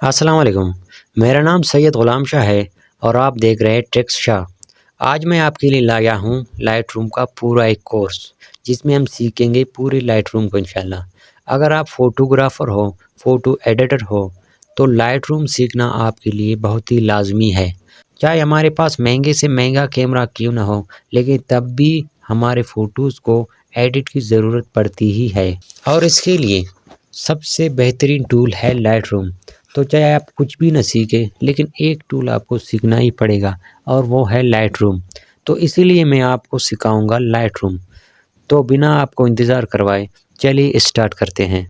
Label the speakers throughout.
Speaker 1: अस्सलाम वालेकुम। मेरा नाम सैयद ग़ुलाम शाह है और आप देख रहे हैं ट्रिक्स शाह। आज मैं आपके लिए लाया हूँ लाइट रूम का पूरा एक कोर्स, जिसमें हम सीखेंगे पूरी लाइट रूम को इंशाल्लाह। अगर आप फ़ोटोग्राफ़र हो, फ़ोटो एडिटर हो, तो लाइट रूम सीखना आपके लिए बहुत ही लाज़मी है। चाहे हमारे पास महंगे से महंगा कैमरा क्यों ना हो, लेकिन तब भी हमारे फ़ोटोज़ को एडिट की ज़रूरत पड़ती ही है और इसके लिए सबसे बेहतरीन टूल है लाइट रूम। तो चाहे आप कुछ भी ना सीखें, लेकिन एक टूल आपको सीखना ही पड़ेगा और वो है लाइट रूम। तो इसीलिए मैं आपको सिखाऊंगा लाइट रूम। तो बिना आपको इंतज़ार करवाए चलिए स्टार्ट करते हैं।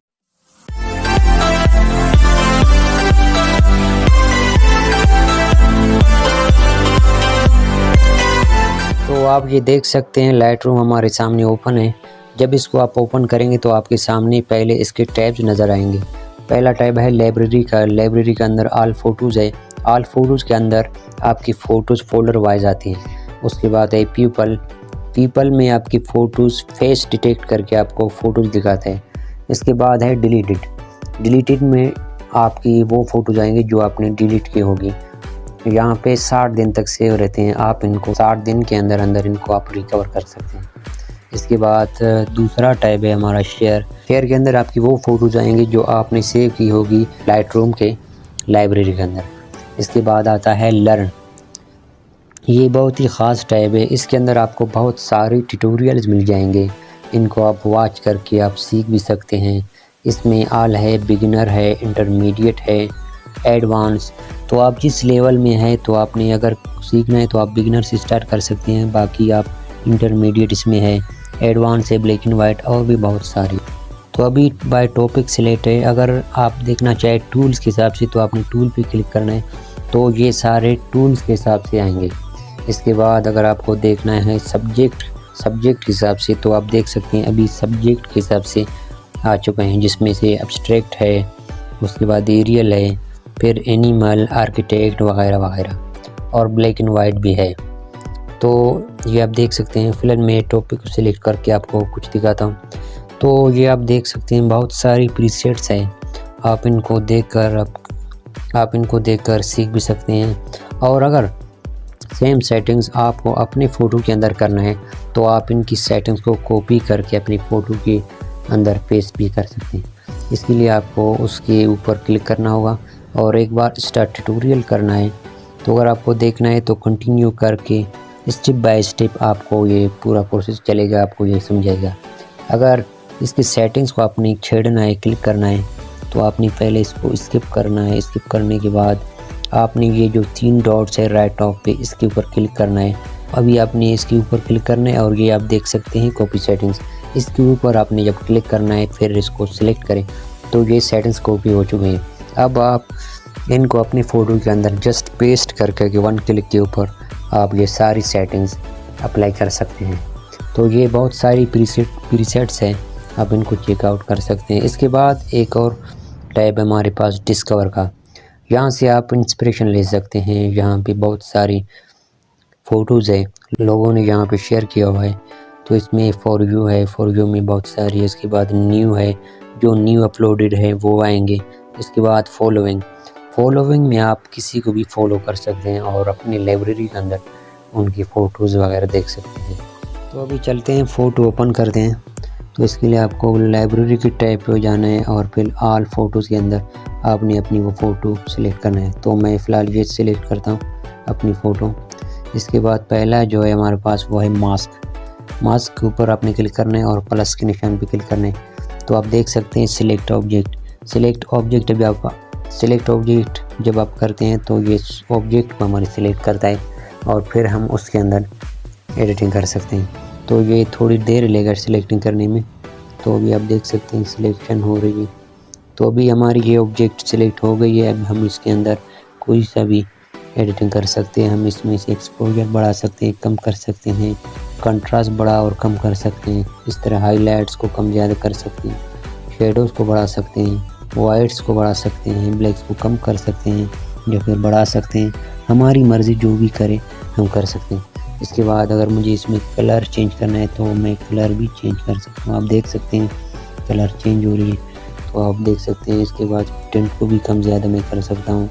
Speaker 1: तो आप ये देख सकते हैं लाइट रूम हमारे सामने ओपन है। जब इसको आप ओपन करेंगे तो आपके सामने पहले इसके टैब्स नज़र आएंगे। पहला टैब है लाइब्रेरी का। लाइब्रेरी के अंदर ऑल फ़ोटोज़ है। ऑल फ़ोटोज़ के अंदर आपकी फ़ोटोज़ फ़ोल्डर वाइज आती हैं। उसके बाद है पीपल। पीपल में आपकी फ़ोटोज़ फेस डिटेक्ट करके आपको फ़ोटोज़ दिखाता है। इसके बाद है डिलीटेड। डिलीटेड में आपकी वो फ़ोटोज़ आएंगी जो आपने डिलीट की होगी। यहाँ पे 60 दिन तक सेव रहते हैं। आप इनको 60 दिन के अंदर अंदर इनको आप रिकवर कर सकते हैं। इसके बाद दूसरा टैब है हमारा शेयर। शेयर के अंदर आपकी वो फ़ोटोज़ आएंगी जो आपने सेव की होगी लाइट रूम के लाइब्रेरी के अंदर। इसके बाद आता है लर्न। ये बहुत ही ख़ास टैब है। इसके अंदर आपको बहुत सारे ट्यूटोरियल्स मिल जाएंगे। इनको आप वॉच करके आप सीख भी सकते हैं। इसमें ऑल है, बिगिनर है, इंटरमीडिएट है, एडवांस। तो आप जिस लेवल में है, तो आपने अगर सीखना है तो आप बिगिनर से स्टार्ट कर सकते हैं। बाकी आप इंटरमीडिएट इसमें है, एडवांस है, ब्लैक एंड वाइट और भी बहुत सारी। तो अभी बाय टॉपिक सिलेक्ट है। अगर आप देखना चाहे टूल्स के हिसाब से तो आपने टूल पे क्लिक करना है, तो ये सारे टूल्स के हिसाब से आएंगे। इसके बाद अगर आपको देखना है सब्जेक्ट के हिसाब से, तो आप देख सकते हैं अभी सब्जेक्ट के हिसाब से आ चुके हैं, जिसमें से एब्स्ट्रैक्ट है, उसके बाद एरियल है, फिर एनिमल, आर्किटेक्ट वगैरह वगैरह, और ब्लैक एंड वाइट भी है। तो ये आप देख सकते हैं। फिलहाल मैं टॉपिक को सिलेक्ट करके आपको कुछ दिखाता हूँ। तो ये आप देख सकते हैं बहुत सारी प्रीसेट्स हैं। आप इनको देखकर सीख भी सकते हैं। और अगर सेम सेटिंग्स आपको अपने फ़ोटो के अंदर करना है, तो आप इनकी सेटिंग्स को कॉपी करके अपनी फ़ोटो के अंदर पेस्ट भी कर सकते हैं। इसके लिए आपको उसके ऊपर क्लिक करना होगा और एक बार स्टार्ट ट्यूटोरियल करना है। तो अगर आपको देखना है तो कंटिन्यू करके स्टेप बाय स्टेप आपको ये पूरा प्रोसेस चलेगा, आपको ये समझाएगा। अगर इसकी सेटिंग्स को आपने छेड़ना है, क्लिक करना है, तो आपने पहले इसको स्किप करना है। स्किप करने के बाद आपने ये जो 3 डॉट्स है राइट टॉप पे, इसके ऊपर क्लिक करना है। अभी आपने इसके ऊपर क्लिक करना है और ये आप देख सकते हैं कॉपी सेटिंग्स। इसके ऊपर आपने जब क्लिक करना है फिर इसको सिलेक्ट करें, तो ये सेटिंग्स कॉपी हो चुके हैं। अब आप इनको अपनी फ़ोटो के अंदर जस्ट पेस्ट करके 1 क्लिक के ऊपर आप ये सारी सेटिंग्स अप्लाई कर सकते हैं। तो ये बहुत सारी प्रीसेट्स हैं, आप इनको चेकआउट कर सकते हैं। इसके बाद एक और टैब है हमारे पास डिस्कवर का। यहाँ से आप इंस्पिरेशन ले सकते हैं। यहाँ पे बहुत सारी फ़ोटोज़ है, लोगों ने यहाँ पे शेयर किया हुआ है। तो इसमें फॉर यू है, फॉर यू में बहुत सारी है। इसके बाद न्यू है, जो न्यू अपलोडेड है वो आएंगे। इसके बाद फॉलोइंग में आप किसी को भी फॉलो कर सकते हैं और अपनी लाइब्रेरी के अंदर उनकी फ़ोटोज़ वगैरह देख सकते हैं। तो अभी चलते हैं, फ़ोटो ओपन करते हैं। तो इसके लिए आपको लाइब्रेरी के टैब पे जाना है और फिर ऑल फ़ोटोज़ के अंदर आपने अपनी वो फ़ोटो सिलेक्ट करना है। तो मैं फ़िलहाल ये सिलेक्ट करता हूँ अपनी फ़ोटो। इसके बाद पहला जो है हमारे पास वो है मास्क के ऊपर आपने क्लिक करना है और प्लस के निशान पे क्लिक करना है। तो आप देख सकते हैं सिलेक्ट ऑब्जेक्ट जब आप करते हैं तो ये ऑब्जेक्ट को हमारे सिलेक्ट करता है और फिर हम उसके अंदर एडिटिंग कर सकते हैं। तो ये थोड़ी देर लेगा सिलेक्टिंग करने में। तो अभी आप देख सकते हैं सिलेक्शन हो रही है। तो अभी हमारी ये ऑब्जेक्ट सिलेक्ट हो गई है। अब हम इसके अंदर कोई सा भी एडिटिंग कर सकते हैं। हम इसमें से एक्सपोजर बढ़ा सकते हैं, कम कर सकते हैं, कंट्रास्ट बढ़ा और कम कर सकते हैं। इस तरह हाईलाइट्स को कम ज़्यादा कर सकते हैं, शेडोज़ को बढ़ा सकते हैं, वाइट्स को बढ़ा सकते हैं, ब्लैक्स को कम कर सकते हैं या फिर बढ़ा सकते हैं। हमारी मर्ज़ी जो भी करे हम कर सकते हैं। इसके बाद अगर मुझे इसमें कलर चेंज करना है तो मैं कलर भी चेंज कर सकता हूँ। आप देख सकते हैं कलर चेंज हो रही है। तो आप देख सकते हैं। इसके बाद टिंट को भी कम ज़्यादा मैं कर सकता हूँ,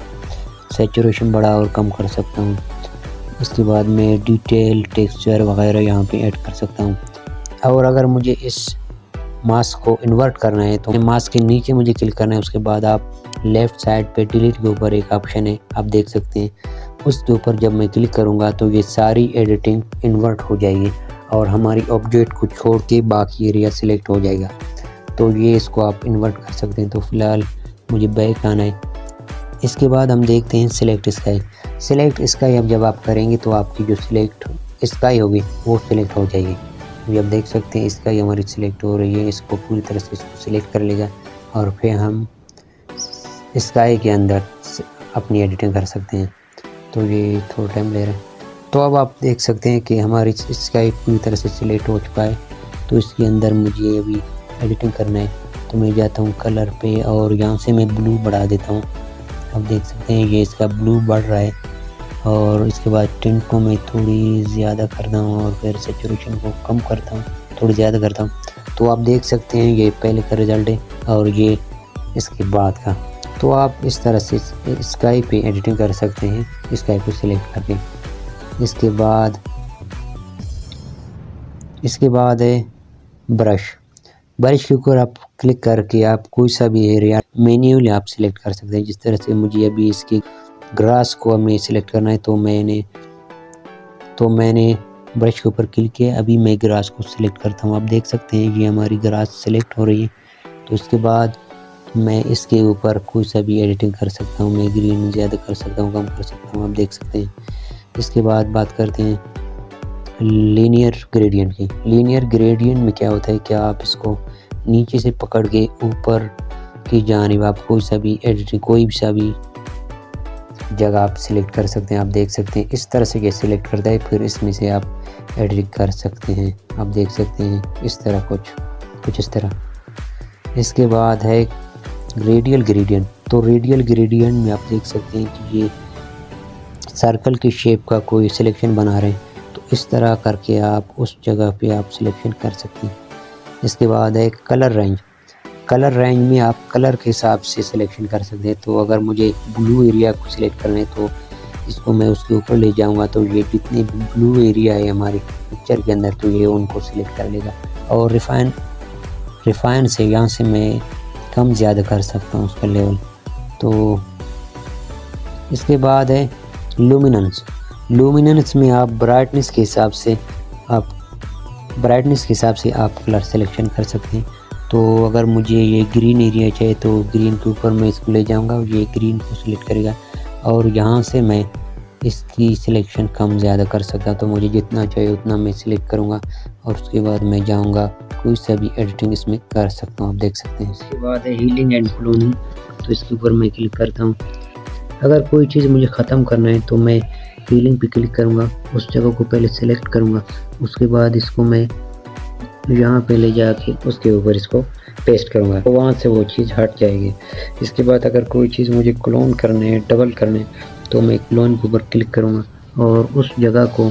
Speaker 1: सैचुरेशन बड़ा और कम कर सकता हूँ। इसके बाद मैं डिटेल टेक्सचर वगैरह यहाँ पे ऐड कर सकता हूँ। और अगर मुझे इस मास्क को इन्वर्ट करना है तो मास्क के नीचे मुझे क्लिक करना है। उसके बाद आप लेफ़्ट साइड पे डिलीट के ऊपर एक ऑप्शन है, आप देख सकते हैं, उसके ऊपर जब मैं क्लिक करूँगा तो ये सारी एडिटिंग इन्वर्ट हो जाएगी और हमारी ऑब्जेक्ट को छोड़ के बाकी एरिया सिलेक्ट हो जाएगा। तो ये इसको आप इन्वर्ट कर सकते हैं। तो फ़िलहाल मुझे बैक आना है। इसके बाद हम देखते हैं सिलेक्ट स्काई। सिलेक्ट स्काई अब जब आप करेंगे तो आपकी जो सिलेक्ट स्काई होगी वो सिलेक्ट हो जाएगी। ये आप देख सकते हैं स्काई हमारी सिलेक्ट हो रही है। इसको पूरी तरह से इसको सिलेक्ट कर लेगा और फिर हम स्काई के अंदर अपनी एडिटिंग कर सकते हैं। तो ये थोड़ा टाइम ले रहा है। तो अब आप देख सकते हैं कि हमारी स्काई पूरी तरह से सिलेक्ट हो चुका है। तो इसके अंदर मुझे अभी एडिटिंग करना है। तो मैं जाता हूँ कलर पे और यहाँ से मैं ब्लू बढ़ा देता हूँ। आप देख सकते हैं ये इसका ब्लू बढ़ रहा है। और इसके बाद टिंट को मैं थोड़ी ज़्यादा करता हूँ और फिर सैचुरेशन को कम करता हूँ, थोड़ी ज़्यादा करता हूँ। तो आप देख सकते हैं ये पहले का रिज़ल्ट है और ये इसके बाद का। तो आप इस तरह से स्काई पे एडिटिंग कर सकते हैं, स्काई को सिलेक्ट करके। इसके बाद है ब्रश के ऊपर आप क्लिक करके आप कोई सा भी एरिया मैन्युअली आप सिलेक्ट कर सकते हैं। जिस तरह से मुझे अभी इसकी ग्रास को हमें सिलेक्ट करना है तो मैंने ब्रश के ऊपर क्लिक किया। अभी मैं ग्रास को सिलेक्ट करता हूँ। आप देख सकते हैं ये हमारी ग्रास सिलेक्ट हो रही है। तो इसके बाद मैं इसके ऊपर कोई सा भी एडिटिंग कर सकता हूँ। मैं ग्रीन ज़्यादा कर सकता हूँ, कम कर सकता हूँ, आप देख सकते हैं। इसके बाद बात करते हैं लीनियर ग्रेडियंट की। लीनियर ग्रेडियंट में क्या होता है कि आप इसको नीचे से पकड़ के ऊपर की जानिब आप कोई सा भी एडिटिंग, कोई सा भी जगह आप सिलेक्ट कर सकते हैं। आप देख सकते हैं इस तरह से ये सिलेक्ट करता है, फिर इसमें से आप एडिटिंग कर सकते हैं। आप देख सकते हैं इस तरह कुछ इस तरह। इसके बाद है रेडियल ग्रेडियंट। तो रेडियल ग्रेडियंट में आप देख सकते हैं कि ये सर्कल की शेप का कोई सिलेक्शन बना रहे हैं, तो इस तरह करके आप उस जगह पे आप सिलेक्शन कर सकते हैं। इसके बाद है कलर रेंज। कलर रेंज में आप कलर के हिसाब से सिलेक्शन कर सकते हैं। तो अगर मुझे ब्लू एरिया को सिलेक्ट करना है तो इसको मैं उसके ऊपर ले जाऊंगा तो ये जितने ब्लू एरिया है हमारी पिक्चर के अंदर तो ये उनको सिलेक्ट कर लेगा। और रिफाइन से यहाँ से मैं कम ज़्यादा कर सकता हूँ उसका लेवल। तो इसके बाद है लुमिनेंस में आप ब्राइटनेस के हिसाब से आप कलर सिलेक्शन कर सकते हैं। तो अगर मुझे ये ग्रीन एरिया चाहिए तो ग्रीन के ऊपर मैं इसको ले जाऊंगा, ये ग्रीन को सिलेक्ट करेगा और यहाँ से मैं इसकी सिलेक्शन कम ज़्यादा कर सकता। तो मुझे जितना चाहिए उतना मैं सिलेक्ट करूँगा और उसके बाद मैं जाऊँगा कोई सा भी एडिटिंग इसमें कर सकता हूँ, आप देख सकते हैं। इसके बाद है हीलिंग एंड क्लोनिंग। तो इसके ऊपर मैं क्लिक करता हूँ। अगर कोई चीज़ मुझे ख़त्म करना है तो मैं हीलिंग पे क्लिक करूँगा, उस जगह को पहले सेलेक्ट करूँगा, उसके बाद इसको मैं यहाँ पे ले जाके उसके ऊपर इसको पेस्ट करूँगा तो वहाँ से वो चीज़ हट जाएगी। इसके बाद अगर कोई चीज़ मुझे क्लोन करने है, डबल करने, तो मैं क्लोन के ऊपर क्लिक करूँगा और उस जगह को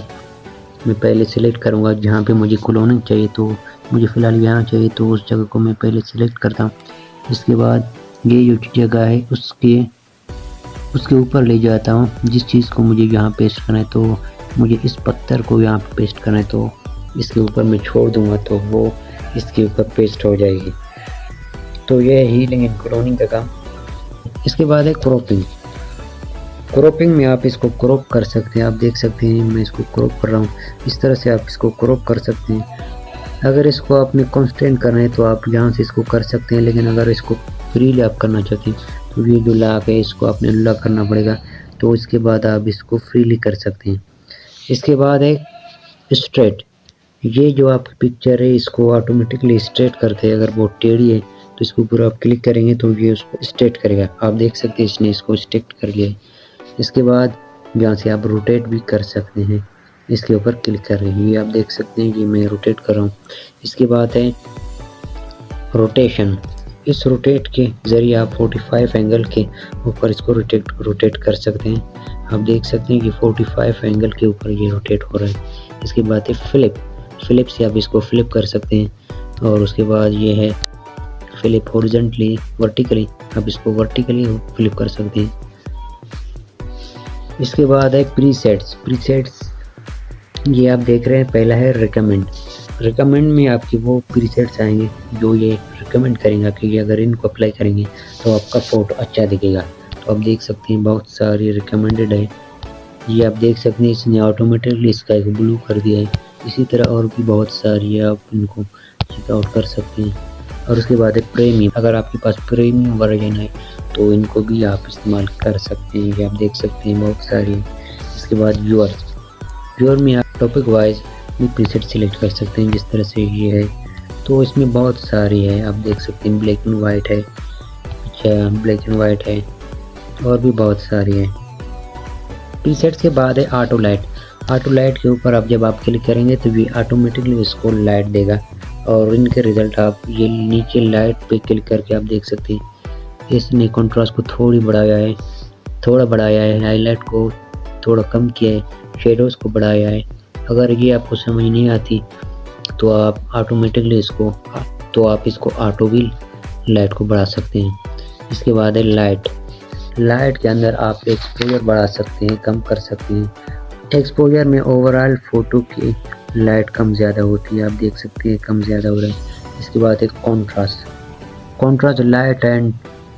Speaker 1: मैं पहले सेलेक्ट करूँगा जहाँ पे मुझे क्लोनिंग चाहिए। तो मुझे फ़िलहाल यहाँ चाहिए तो उस जगह को मैं पहले सेलेक्ट करता हूँ। इसके बाद ये जो जगह है उसके ऊपर ले जाता हूँ जिस चीज़ को मुझे यहाँ पेस्ट करना है। तो मुझे इस पत्थर को यहाँ पे पेस्ट करना है तो इसके ऊपर मैं छोड़ दूँगा तो वो इसके ऊपर पेस्ट हो जाएगी। तो ये है हीलिंग एंड क्लोनिंग का काम। इसके बाद है क्रॉपिंग में आप इसको क्रॉप कर सकते हैं। आप देख सकते हैं मैं इसको क्रॉप कर रहा हूँ, इस तरह से आप इसको क्रॉप कर सकते हैं। अगर इसको आपने कांस्टेंट करना है तो आप यहाँ से इसको कर सकते हैं, लेकिन अगर इसको फ्रीली आप करना चाहते हैं तो ये जो लॉक है इसको आपने अनलॉक करना पड़ेगा। तो इसके बाद आप इसको फ्रीली कर सकते हैं। इसके बाद है स्ट्रेट। ये जो आपकी पिक्चर है इसको ऑटोमेटिकली स्ट्रेट करते हैं। अगर बहुत टेढ़ी है तो इसके ऊपर आप क्लिक करेंगे तो ये उसको स्ट्रेट करेगा। आप देख सकते हैं इसने इसको स्ट्रेट कर लिया है। इसके बाद यहाँ से आप रोटेट भी कर सकते हैं, इसके ऊपर क्लिक कर रहे हैं। ये आप देख सकते हैं कि मैं रोटेट कर रहा हूँ। इसके बाद है रोटेशन। इस रोटेट के ज़रिए आप 45 एंगल के ऊपर इसको रोटेट कर सकते हैं। आप देख सकते हैं कि 45 एंगल के ऊपर ये रोटेट हो रहा है। इसके बाद है फ्लिप से आप इसको फ्लिप कर सकते हैं। और उसके बाद ये है फ्लिप हॉरिजॉन्टली वर्टिकली, आप इसको वर्टिकली फ्लिप कर सकते हैं। इसके बाद है प्रीसेट्स ये आप देख रहे हैं। पहला है रिकमेंड में आपकी वो प्रीसेट्स आएंगे जो ये रिकमेंड करेंगे कि अगर इनको अप्लाई करेंगे तो आपका फ़ोटो अच्छा दिखेगा। तो आप देख सकते हैं बहुत सारी रिकमेंडेड है। ये आप देख सकते हैं इसने ऑटोमेटिकली स्काई को ब्लू कर दिया है। इसी तरह और भी बहुत सारी है, आप इनको चेकआउट कर सकते हैं। और उसके बाद है प्रीमियम, अगर आपके पास प्रीमियम वर्जन है तो इनको भी आप इस्तेमाल कर सकते हैं। ये आप देख सकते हैं बहुत सारी। इसके बाद व्यूअर में आप टॉपिक वाइज भी प्रीसेट सिलेक्ट कर सकते हैं, जिस तरह से ये है। तो इसमें बहुत सारी है, आप देख सकते हैं ब्लैक एंड वाइट है, अच्छा ब्लैक एंड वाइट है, और भी बहुत सारी है। प्रीसेट्स के बाद है ऑटो लाइट के ऊपर आप जब आप क्लिक करेंगे तो ये ऑटोमेटिकली इसको लाइट देगा। और इनके रिजल्ट आप ये नीचे लाइट पे क्लिक करके आप देख सकते हैं। इसने कंट्रास्ट को थोड़ा बढ़ाया है, हाईलाइट को थोड़ा कम किया है, शेडोज़ को बढ़ाया है। अगर ये आपको समझ नहीं आती तो आप ऑटोमेटिकली इसको ऑटो भी लाइट को बढ़ा सकते हैं। इसके बाद है लाइट के अंदर आप एक्सपोजर बढ़ा सकते हैं, कम कर सकते हैं। एक्सपोजर में ओवरऑल फ़ोटो की लाइट कम ज़्यादा होती है, आप देख सकते हैं कम ज़्यादा हो रहा है। इसके बाद एक कॉन्ट्रास्ट लाइट एंड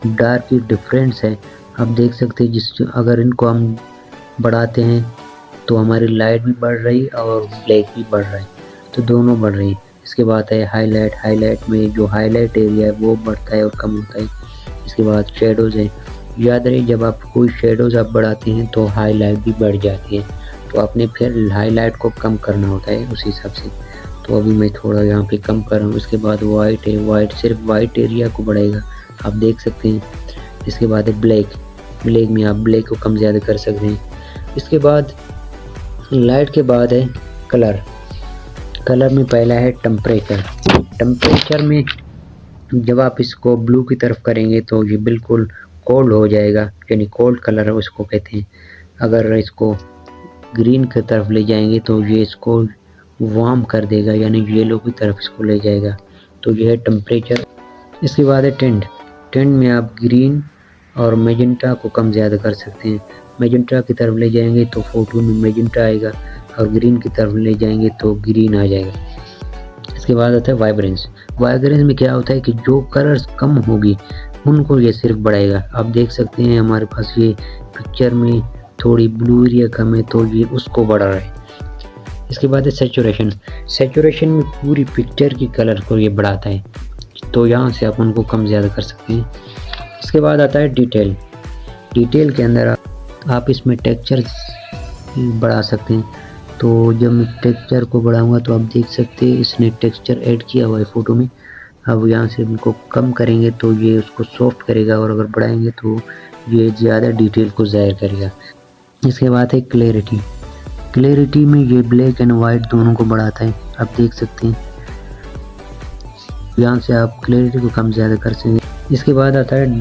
Speaker 1: डार्क की डिफरेंस है, आप देख सकते हैं। अगर इनको हम बढ़ाते हैं तो हमारी लाइट भी बढ़ रही और ब्लैक भी बढ़ रहा है, तो दोनों बढ़ रही है। इसके बाद है हाईलाइट में जो हाईलाइट एरिया है वो बढ़ता है और कम होता है। इसके बाद शेडोज़ है, याद रहे जब आप कोई शेडोज़ आप बढ़ाते हैं तो हाईलाइट भी बढ़ जाती है, तो आपने फिर हाईलाइट को कम करना होता है उस हिसाब से। तो अभी मैं थोड़ा यहाँ पे कम कर रहा हूँ। इसके बाद वाइट है, वाइट सिर्फ वाइट एरिया को बढ़ाएगा, आप देख सकते हैं। इसके बाद है ब्लैक में आप ब्लैक को कम ज़्यादा कर सकते हैं। इसके बाद लाइट के बाद है कलर में पहला है टेम्परेचर में जब आप इसको ब्लू की तरफ करेंगे तो ये बिल्कुल कोल्ड हो जाएगा, यानी कोल्ड कलर है उसको कहते हैं। अगर इसको ग्रीन की तरफ ले जाएंगे तो ये इसको वार्म कर देगा, यानी येलो की तरफ इसको ले जाएगा। तो ये है टेम्परेचर। इसके बाद है टेंट में आप ग्रीन और मेजेंटा को कम ज़्यादा कर सकते हैं। मेजेंटा की तरफ ले जाएंगे तो फ़ोटो में मेजेंटा आएगा, और ग्रीन की तरफ ले जाएंगे तो ग्रीन आ जाएगा। इसके बाद आता है वाइब्रेंस में क्या होता है कि जो कलर्स कम होगी उनको ये सिर्फ बढ़ाएगा। आप देख सकते हैं हमारे पास ये पिक्चर में थोड़ी ब्लू एरिया कम है तो ये उसको बढ़ा रहा है। इसके बाद है सैचुरेशन में पूरी पिक्चर की कलर को ये बढ़ाता है, तो यहाँ से आप उनको कम ज़्यादा कर सकते हैं। इसके बाद आता है डिटेल के अंदर आप इसमें टेक्सचर बढ़ा सकते हैं। तो जब मैं टेक्सचर को बढ़ाऊंगा तो आप देख सकते हैं इसने टेक्सचर ऐड किया हुआ है फ़ोटो में। अब यहाँ से इनको कम करेंगे तो ये उसको सॉफ्ट करेगा, और अगर बढ़ाएंगे तो ये ज़्यादा डिटेल को ज़ाहिर करेगा। इसके बाद है क्लैरिटी में ये ब्लैक एंड वाइट दोनों को बढ़ाता है, आप देख सकते हैं। यहाँ से आप क्लैरिटी को कम ज़्यादा कर सकते हैं। इसके बाद आता है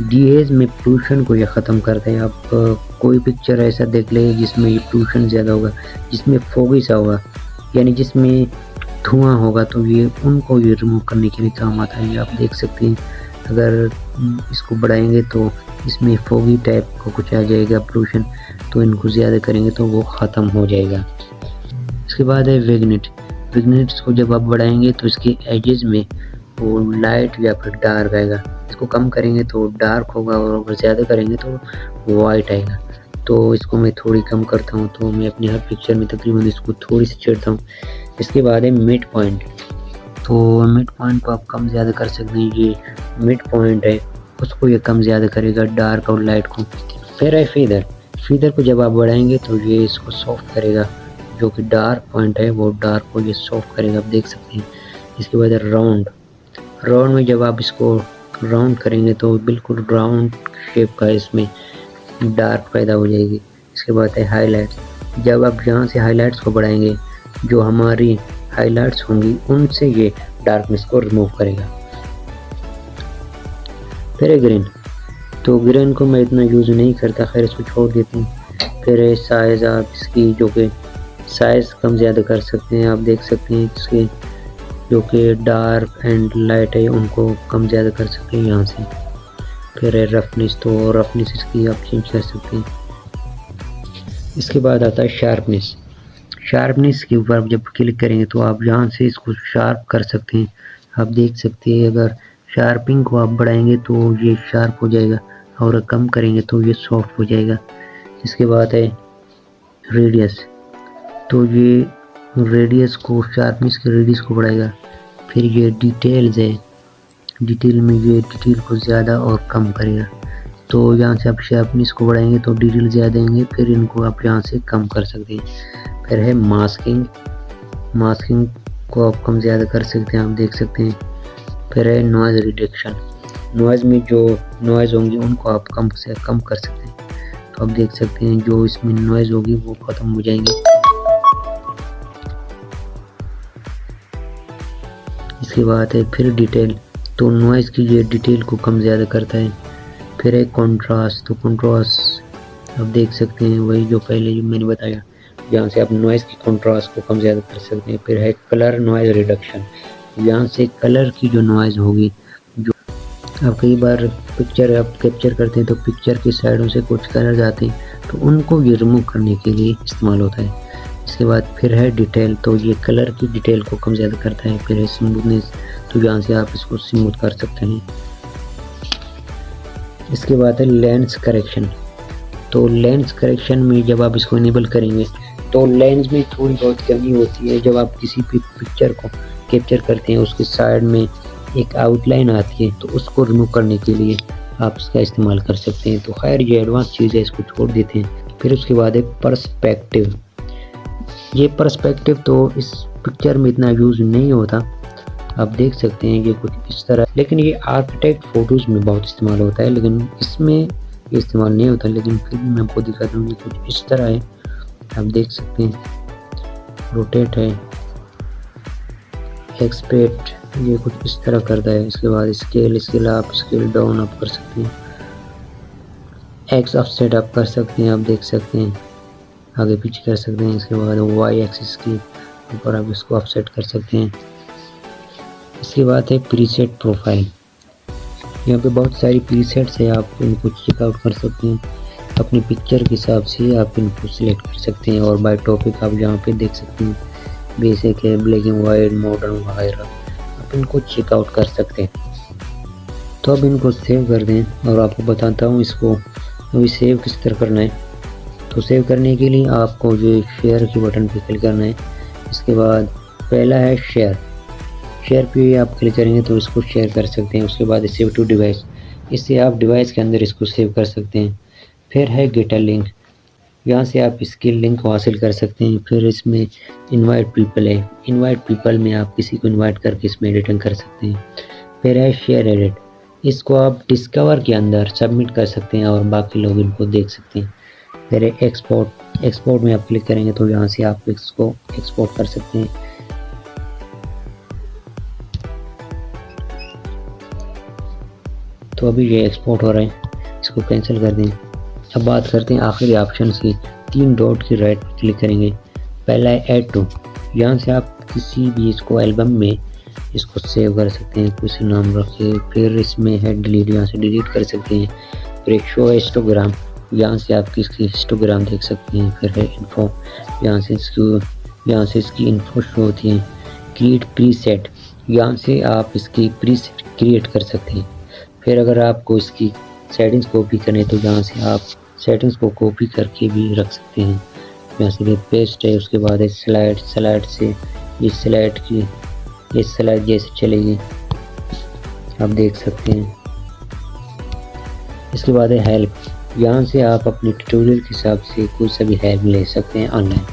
Speaker 1: डीहेज में पोल्यूशन को ये ख़त्म करता है। आप कोई पिक्चर ऐसा देख ले जिसमें ये पोल्यूशन ज़्यादा होगा, जिसमें फोगी सा होगा, यानी जिसमें धुआं होगा, तो ये उनको ये रिमूव करने के लिए काम आता है। आप देख सकते हैं अगर इसको बढ़ाएंगे तो इसमें फोगी टाइप को कुछ आ जाएगा पोल्यूशन, तो इनको ज़्यादा करेंगे तो वो ख़त्म हो जाएगा। इसके बाद है विग्नेट्स को जब आप बढ़ाएंगे तो इसके एजेस में वो लाइट या फिर डार्क आएगा। इसको कम करेंगे तो डार्क होगा, और अगर ज़्यादा करेंगे तो वाइट आएगा। तो इसको मैं थोड़ी कम करता हूँ, तो मैं अपने हर पिक्चर में तकरीबन इसको थोड़ी सी छेड़ता हूँ। इसके बाद है मिड पॉइंट, तो मिड पॉइंट को आप कम ज़्यादा कर सकते हैं। ये मिड पॉइंट है उसको ये कम ज़्यादा करेगा, डार्क और लाइट को। फिर है फीदर को जब आप बढ़ाएंगे तो ये इसको सॉफ्ट करेगा, जो कि डार्क पॉइंट है वो डार्क को ये सॉफ्ट करेगा, आप देख सकते हैं। इसके बाद है राउंड में जब आप इसको राउंड करेंगे तो बिल्कुल राउंड शेप का इसमें डार्क पैदा हो जाएगी। इसके बाद है हाईलाइट्स, जब आप यहाँ से हाईलाइट्स को बढ़ाएंगे जो हमारी हाईलाइट्स होंगी उनसे ये डार्कनेस को रिमूव करेगा। फिर है ग्रीन, तो ग्रीन को मैं इतना यूज़ नहीं करता, खैर इसको छोड़ देते हैं। फिर है साइज़, आप इसकी जो कि साइज़ कम ज़्यादा कर सकते हैं, आप देख सकते हैं इसके जो कि डार्क एंड लाइट है उनको कम ज़्यादा कर सकते हैं यहाँ से। फिर है रफनेस, तो रफनेस इसकी आप चेंज कर सकते हैं। इसके बाद आता है शार्पनेस। शार्पनेस के ऊपर जब क्लिक करेंगे तो आप यहाँ से इसको शार्प कर सकते हैं। आप देख सकते हैं अगर शार्पिंग को आप बढ़ाएंगे तो ये शार्प हो जाएगा और कम करेंगे तो ये सॉफ्ट हो जाएगा। इसके बाद है रेडियस, तो ये रेडियस को, शार्पनेस के रेडियस को बढ़ाएगा। फिर ये डिटेल्स है, डिटेल में ये डिटेल को ज़्यादा और कम करेगा। तो यहाँ से आप शार्पनेस को बढ़ाएंगे तो डिटेल ज़्यादा आएंगे, फिर इनको आप यहाँ से कम कर सकते हैं। फिर है मास्किंग, मास्किंग को आप कम ज़्यादा कर सकते हैं, आप देख सकते हैं। फिर है नॉइज़ रिडक्शन, नॉइज़ में जो नॉइज़ होंगी उनको आप कम से कम कर सकते हैं। तो आप देख सकते हैं जो इसमें नॉइज़ होगी वो ख़त्म हो जाएंगे। इसके बाद है फिर डिटेल, तो नॉइज़ की ये डिटेल को कम ज़्यादा करता है। फिर है कंट्रास्ट, तो कंट्रास्ट आप देख सकते हैं वही जो पहले जो मैंने बताया, यहाँ से आप नॉइज़ की कंट्रास्ट को कम ज़्यादा कर सकते हैं। फिर है कलर नॉइज़ रिडक्शन, यहाँ से कलर की जो नॉइज़ होगी, जो आप कई बार पिक्चर आप कैप्चर करते हैं तो पिक्चर की साइडों से कुछ कलर जाते हैं तो उनको ये रिमूव करने के लिए इस्तेमाल होता है। इसके बाद फिर है डिटेल, तो ये कलर की डिटेल को कम ज़्यादा करता है। फिर है स्मूथनेस, तो यहाँ से आप इसको स्मूथ कर सकते हैं। इसके बाद है लेंस करेक्शन, तो लेंस करेक्शन में जब आप इसको इनेबल करेंगे तो लेंस में थोड़ी बहुत कमी होती है। जब आप किसी भी पिक्चर को कैप्चर करते हैं उसके साइड में एक आउटलाइन आती है तो उसको रिमूव करने के लिए आप इसका इस्तेमाल कर सकते हैं। तो खैर ये एडवांस चीज़ है, इसको छोड़ देते हैं। फिर उसके बाद है पर्सपेक्टिव, ये पर्सपेक्टिव तो इस पिक्चर में इतना यूज़ नहीं होता, आप देख सकते हैं ये कुछ इस तरह, लेकिन ये आर्किटेक्ट फ़ोटोज़ में बहुत इस्तेमाल होता है, लेकिन इसमें ये इस्तेमाल नहीं होता। लेकिन फिर भी मैं आपको दिखाता हूँ, ये कुछ इस तरह है, आप देख सकते हैं। रोटेट है, एक्सपेक्ट ये कुछ इस तरह करता है। इसके बाद स्केल, स्केल आप स्केल डाउन आप कर सकते हैं, एक्स ऑफसेट आप कर सकते हैं, आप देख सकते हैं, आगे पीछे कर सकते हैं। इसके बाद वाई एक्सिस के ऊपर आप इसको ऑफसेट कर सकते हैं। इसके बाद है प्रीसेट प्रोफाइल, यहाँ पे बहुत सारी प्रीसेट्स है, आप इनको चेकआउट कर सकते हैं। अपनी पिक्चर के हिसाब से आप इनको सिलेक्ट कर सकते हैं और बाय टॉपिक आप यहाँ पे देख सकते हैं, बेसिक है, ब्लैक एंड वाइट, मॉडर्न वगैरह, आप इनको चेकआउट कर सकते हैं। तो अब इनको सेव कर दें और आपको बताता हूँ इसको अभी सेव किस तरह करना है। तो सेव करने के लिए आपको जो शेयर के बटन पे क्लिक करना है। इसके बाद पहला है शेयर, शेयर पे आप क्लिक करेंगे तो इसको शेयर कर सकते हैं। उसके बाद सेव टू डिवाइस, इससे आप डिवाइस के अंदर इसको सेव कर सकते हैं। फिर है गेट अ लिंक, यहाँ से आप इसके लिंक को हासिल कर सकते हैं। फिर इसमें इनवाइट पीपल है, इनवाइट पीपल में आप किसी को इनवाइट करके इसमें एडिटिंग कर सकते हैं। फिर है शेयर एडिट, इसको आप डिस्कवर के अंदर सबमिट कर सकते हैं और बाकी लोग इनको देख सकते हैं। फिर है एक्सपोर्ट, एक्सपोर्ट में आप क्लिक करेंगे तो यहाँ से आप इसको एक्सपोर्ट कर सकते हैं। तो अभी ये एक्सपोर्ट हो रहा है, इसको कैंसिल कर दें। अब बात करते हैं आखिरी ऑप्शन की, 3 डॉट की राइट क्लिक करेंगे। पहला है ऐड टू, यहाँ से आप किसी भी इसको एल्बम में इसको सेव कर सकते हैं, कुछ नाम रखिए। फिर इसमें है डिलीट, यहाँ से डिलीट कर सकते हैं। फिर एक शो है हिस्टोग्राम, यहाँ से आप किसकी हिस्टोग्राम देख सकते हैं। फिर है इन्फो, यहाँ से इसकी इन्फो शो होती है। क्रिएट प्रीसेट, यहाँ से आप इसकी प्रीसेट क्रिएट कर सकते हैं। फिर अगर आपको इसकी सेटिंग्स कॉपी करें तो यहाँ से आप सेटिंग्स को कॉपी करके भी रख सकते हैं। यहाँ से पेस्ट है। उसके बाद है स्लाइड, स्लाइड से ये स्लाइड की ये स्लाइड जैसे चलेगी आप देख सकते हैं। इसके बाद है हेल्प, यहाँ से आप अपने ट्यूटोरियल के हिसाब से कोई सा भी हेल्प ले सकते हैं ऑनलाइन।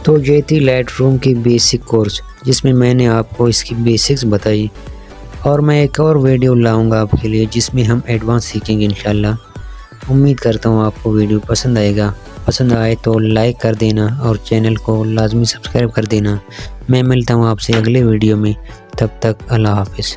Speaker 1: तो ये थी लाइटरूम की बेसिक कोर्स जिसमें मैंने आपको इसकी बेसिक्स बताई, और मैं एक और वीडियो लाऊंगा आपके लिए जिसमें हम एडवांस सीखेंगे इंशाल्लाह। उम्मीद करता हूँ आपको वीडियो पसंद आएगा। पसंद आए तो लाइक कर देना और चैनल को लाजमी सब्सक्राइब कर देना। मैं मिलता हूँ आपसे अगले वीडियो में, तब तक अल्लाह हाफिज़।